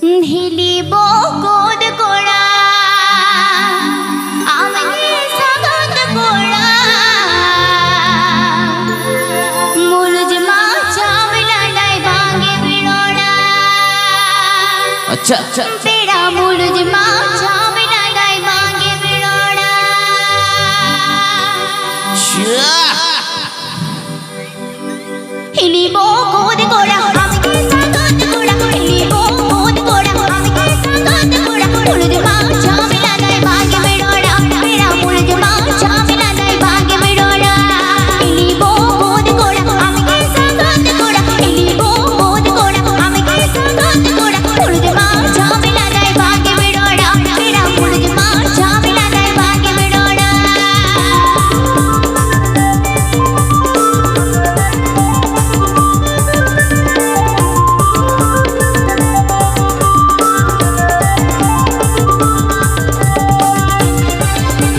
হিলিব কোদ কোড়া আমি সাগত কোড়া মুলুজ মা চামলা নাই ভাঙে বিড়োড়া अच्छा अच्छा तेरा मुलुज मा चामला নাই ভাঙে বিড়োড়া হিলিব কোদ কোড়া আমি সাগত কোড়া হিলিব কোদ কোড়া আমি সাগত কোড়া মুলুজ মা চামলা নাই ভাঙে বিড়োড়া तेरा मुलुज मा चामला নাই ভাঙে বিড়োড়া হিলিব কোদ কোড়া আমি সাগত কোড়া হিলিব কোদ কোড়া আমি সাগত কোড়া মুলুজ মা চামলা নাই ভাঙে বিড়োড়া तेरा मुलुज मा चामला নাই ভাঙে বিড়োড়া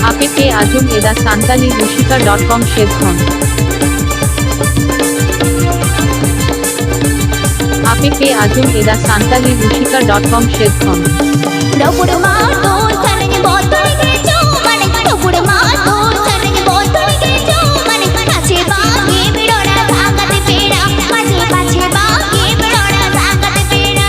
APK Ajum Eda Santali Rushika.com Shedkhon APK Ajum Eda Santali Rushika.com Shedkhon डपुड़ मातो चने बोतल के जो मने डपुड़ मातो चने बोतल के जो मने पाछे बागे बिड़ोड़ा सांगत पेड़ा पाछे बागे बिड़ोड़ा सांगत पेड़ा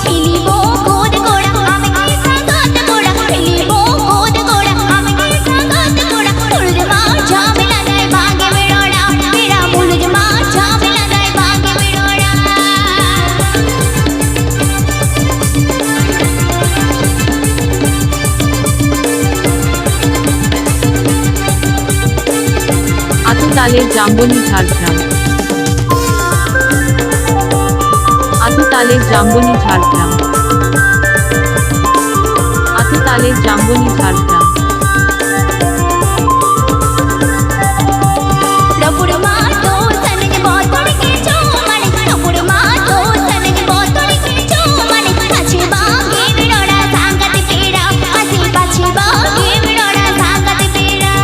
हिलिब कोद कोड़ा আমি সাগত কোড়া হিলিব কোদ কোড়া আমি সাগত কোড়া মুলুজ মা চামলা নাই ভাঙে বিড়োড়া तेरा मुलुज मा चामला নাই ভাঙে বিড়োড়া Atutaler Jamboni Jhargram Atutaler Jamboni Jhargram Atutaler Jamboni Jhargram डपुड़ मातो चने बोतल के जो मने डपुड़ मातो चने बोतल के जो मने पाछे बागे बिड़ोड़ा सांगत पेड़ा पाछे बागे बिड़ोड़ा सांगत पेड़ा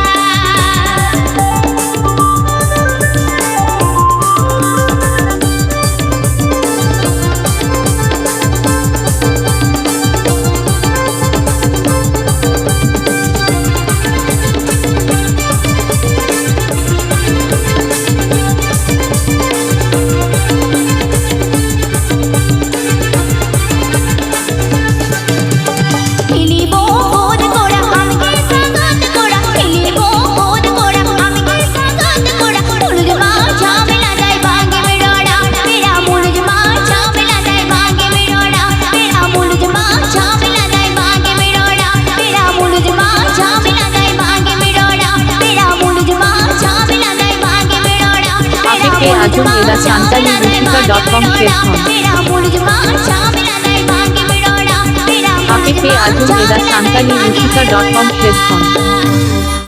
हिलिब कोद कोड़ा আমি সাগত কোড়া হিলিব কোদ কোড়া আমি সাগত কোড়া মুলুজ মা চামলা নাই ভাঙে বিড়োড়া तेरा मुलुज मा चामला নাই ভাঙে বিড়োড়া तेरा मुलुज मा चामला নাই ভাঙে বিড়োড়া तेरा मुलुज मा चामला নাই ভাঙে বিড়োড়া तेरा मुलुज मा चामला নাই ভাঙে বিড়োড়া APK Ajum Eda Santali Rushika.com Shedkhon तेरा मुलुज मा चामला নাই ভাঙে বিড়োড়া तेरा APK Ajum Eda Santali Rushika.com Shedkhon